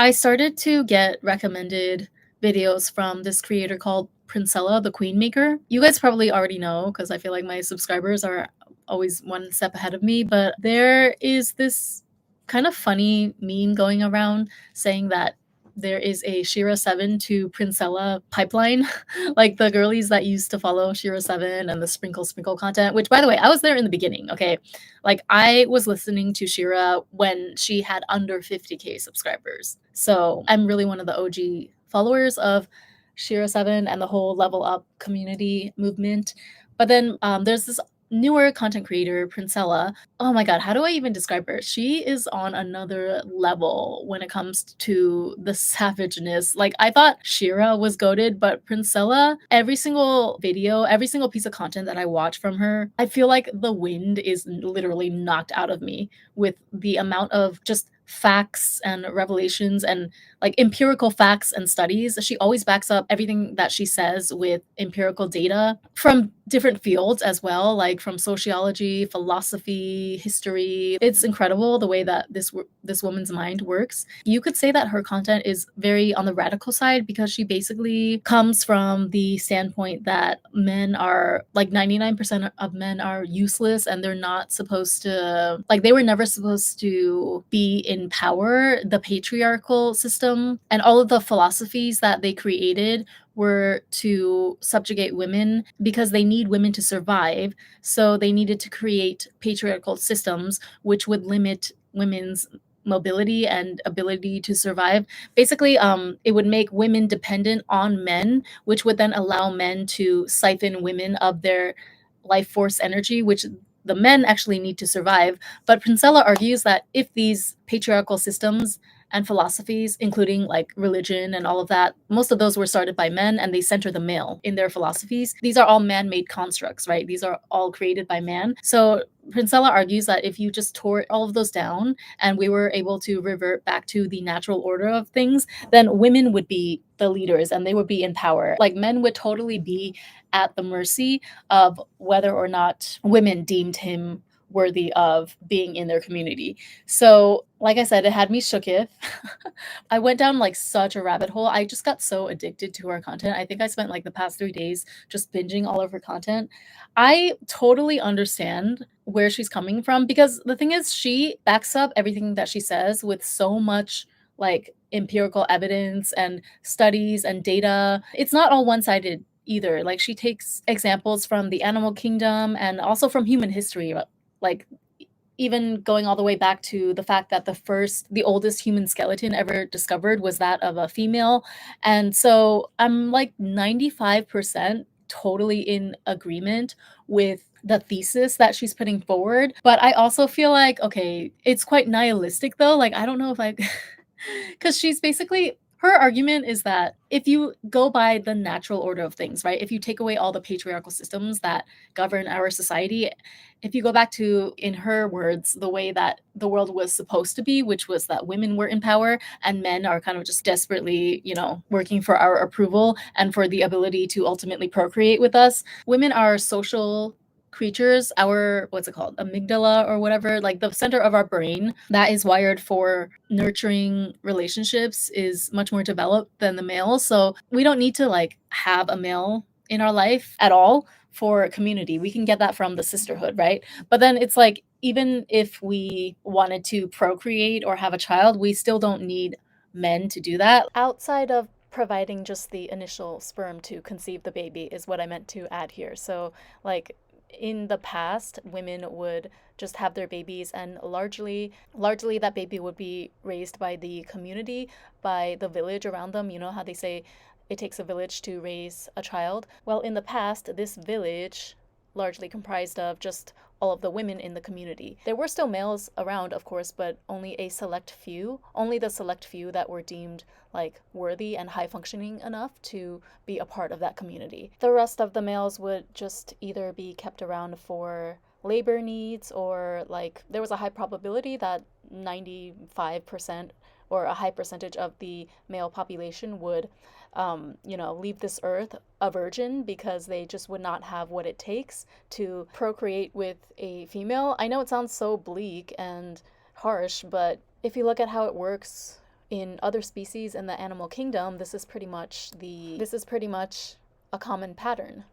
I started to get recommended videos from this creator called Princella, the Queenmaker. You guys probably already know because I feel like my subscribers are always one step ahead of me, but there is this kind of funny meme going around saying that there is a Shera 7 to Princella pipeline, like the girlies that used to follow Shera 7 and the sprinkle content, which by the way, I was there in the beginning, okay? Like I was listening to Shera when she had under 50K subscribers. So I'm really one of the OG followers of Shera 7 and the whole level up community movement. But then there's this newer content creator, Princella. Oh my god, how do I even describe her? She is on another level when it comes to the savageness. Like I thought Shera was goated, but Princella, every single video, every single piece of content that I watch from her, I feel like the wind is literally knocked out of me with the amount of just facts and revelations and like empirical facts and studies. She always backs up everything that she says with empirical data from different fields as well, like from sociology, philosophy, history. It's incredible the way that this woman's mind works. You could say that her content is very on the radical side because she basically comes from the standpoint that men are like 99% of men are useless and they're not supposed to like they were never supposed to be in power. The patriarchal system and all of the philosophies that they created were to subjugate women because they need women to survive. So they needed to create patriarchal systems which would limit women's mobility and ability to survive. Basically, it would make women dependent on men, which would then allow men to siphon women of their life force energy, which the men actually need to survive. But Princella argues that if these patriarchal systems and philosophies, including like religion and all of that, most of those were started by men and they center the male in their philosophies. These are all man made constructs, right? These are all created by man. So Princella argues that if you just tore all of those down and we were able to revert back to the natural order of things, then women would be the leaders and they would be in power. Like men would totally be at the mercy of whether or not women deemed him worthy of being in their community. So, like I said, it had me shooketh. I went down like such a rabbit hole. I just got so addicted to her content. I think I spent like the past 3 days just binging all of her content. I totally understand where she's coming from because the thing is, she backs up everything that she says with so much like empirical evidence and studies and data. It's not all one sided either. Like she takes examples from the animal kingdom and also from human history, like even going all the way back to the fact that the oldest human skeleton ever discovered was that of a female. And so I'm like 95% totally in agreement with the thesis that she's putting forward. But I also feel like, okay, it's quite nihilistic though. Like, I don't know if I, because she's basically, her argument is that if you go by the natural order of things, right? If you take away all the patriarchal systems that govern our society, if you go back to, in her words, the way that the world was supposed to be, which was that women were in power and men are kind of just desperately, working for our approval and for the ability to ultimately procreate with us. Women are social creatures. Our, what's it called, amygdala or whatever, like the center of our brain that is wired for nurturing relationships is much more developed than the male. So we don't need to like have a male in our life at all for community. We can get that from the sisterhood, right? But then it's like, even if we wanted to procreate or have a child, we still don't need men to do that. Outside of providing just the initial sperm to conceive the baby is what I meant to add here. So like in the past, women would just have their babies and largely that baby would be raised by the community, by the village around them. You know how they say it takes a village to raise a child? Well, in the past, this village largely comprised of just all of the women in the community. There were still males around, of course, but only the select few that were deemed like worthy and high functioning enough to be a part of that community. The rest of the males would just either be kept around for labor needs, or like there was a high probability that 95% or a high percentage of the male population would leave this earth a virgin because they just would not have what it takes to procreate with a female. I know it sounds so bleak and harsh, but if you look at how it works In other species in the animal kingdom, this is pretty much a common pattern.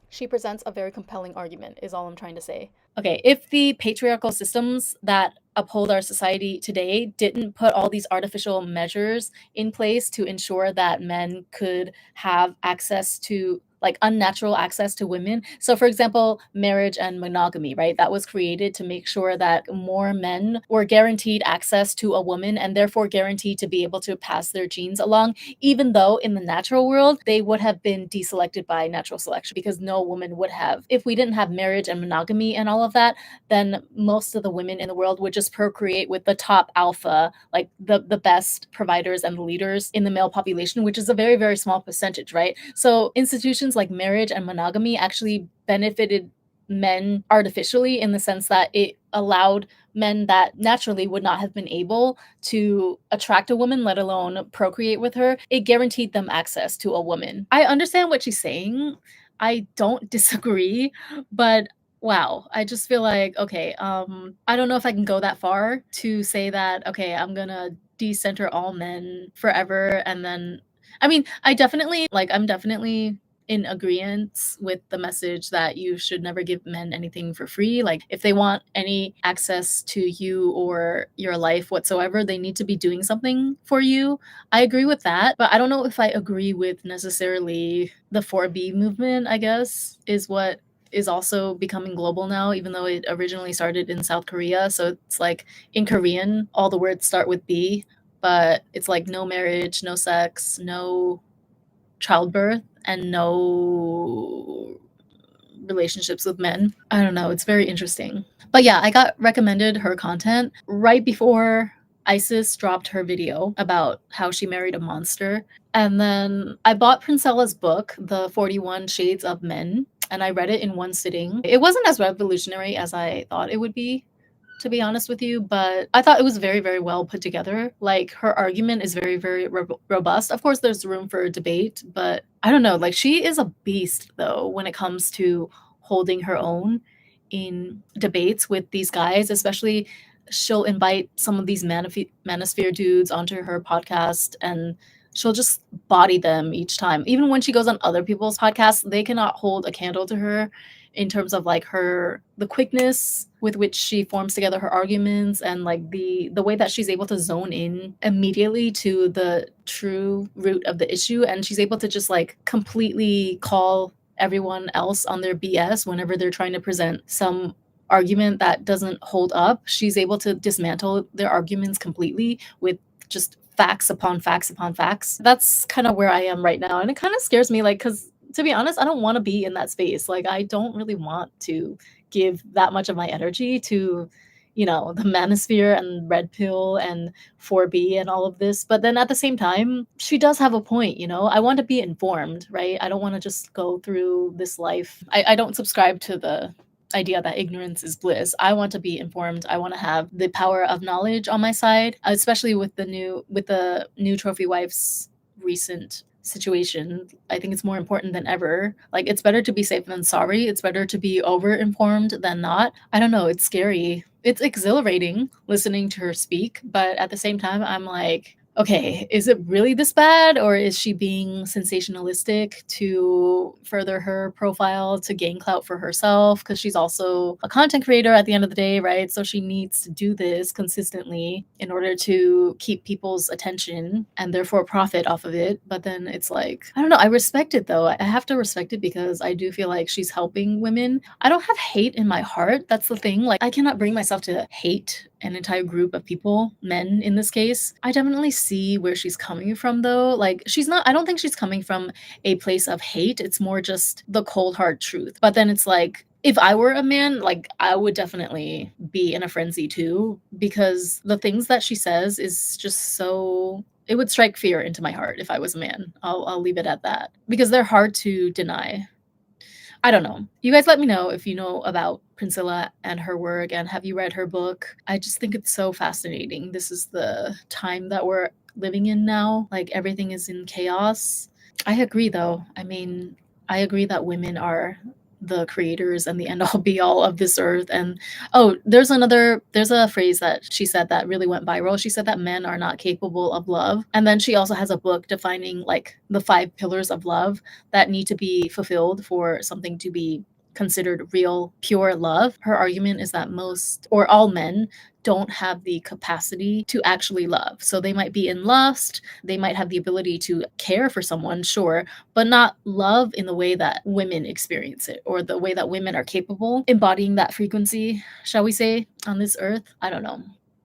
She presents a very compelling argument, is all I'm trying to say. Okay, if the patriarchal systems that uphold our society today didn't put all these artificial measures in place to ensure that men could have access to, like, unnatural access to women. So for example, marriage and monogamy, right? That was created to make sure that more men were guaranteed access to a woman and therefore guaranteed to be able to pass their genes along, even though in the natural world they would have been deselected by natural selection because no woman would have. If we didn't have marriage and monogamy and all of that, then most of the women in the world would just procreate with the top alpha, like the best providers and leaders in the male population, which is a very, very small percentage, right? So institutions like marriage and monogamy actually benefited men artificially in the sense that it allowed men that naturally would not have been able to attract a woman, let alone procreate with her. It guaranteed them access to a woman. I understand what she's saying. I don't disagree, but wow, I just feel like, okay, I don't know if I can go that far to say that, okay, I'm gonna decenter all men forever. And then, I mean, I'm definitely in agreement with the message that you should never give men anything for free. Like, if they want any access to you or your life whatsoever, they need to be doing something for you. I agree with that, but I don't know if I agree with necessarily the 4B movement, I guess, is what is also becoming global now, even though it originally started in South Korea. So it's like in Korean, all the words start with B, but it's like no marriage, no sex, no childbirth, and no relationships with men. I don't know. It's very interesting. But yeah, I got recommended her content right before Isis dropped her video about how she married a monster. And then I bought Princella's book, The 41 Shades of Men, and I read it in one sitting. It wasn't as revolutionary as I thought it would be, to be honest with you, but I thought it was very, very well put together. Like, her argument is very, very robust. Of course, there's room for debate, but I don't know. Like, she is a beast, though, when it comes to holding her own in debates with these guys, especially she'll invite some of these manosphere dudes onto her podcast and she'll just body them each time. Even when she goes on other people's podcasts, they cannot hold a candle to her in terms of like the quickness with which she forms together her arguments and like the way that she's able to zone in immediately to the true root of the issue, and she's able to just like completely call everyone else on their BS whenever they're trying to present some argument that doesn't hold up. She's able to dismantle their arguments completely with just facts upon facts upon facts. That's kind of where I am right now, and it kind of scares me, like, because to be honest, I don't want to be in that space. Like, I don't really want to give that much of my energy to, the manosphere and red pill and 4B and all of this. But then at the same time, she does have a point. I want to be informed, right? I don't want to just go through this life. I don't subscribe to the idea that ignorance is bliss. I want to be informed. I want to have the power of knowledge on my side, especially with the new trophy wife's recent situation. I think it's more important than ever. Like, it's better to be safe than sorry. It's better to be over informed than not. I don't know, it's scary. It's exhilarating listening to her speak, but at the same time I'm like, okay, is it really this bad, or is she being sensationalistic to further her profile to gain clout for herself? Because she's also a content creator at the end of the day, right? So she needs to do this consistently in order to keep people's attention and therefore profit off of it. But then it's like, I don't know, I respect it though. I have to respect it because I do feel like she's helping women. I don't have hate in my heart. That's the thing. Like, I cannot bring myself to hate an entire group of people, men in this case. I definitely see where she's coming from though. Like, I don't think she's coming from a place of hate. It's more just the cold hard truth. But then it's like, if I were a man, like, I would definitely be in a frenzy too, because the things that she says is just so, it would strike fear into my heart if I was a man. I'll leave it at that, because they're hard to deny. I don't know. You guys let me know if you know about Princella and her work, and have you read her book? I just think it's so fascinating. This is the time that we're living in now. Like, everything is in chaos. I agree though. I mean, I agree that women are the creators and the end all be all of this earth. And there's a phrase that she said that really went viral. She said that men are not capable of love. And then she also has a book defining like the five pillars of love that need to be fulfilled for something to be considered real, pure love. Her argument is that most or all men don't have the capacity to actually love. So they might be in lust, they might have the ability to care for someone, sure, but not love in the way that women experience it or the way that women are capable embodying that frequency, shall we say, on this earth. I don't know.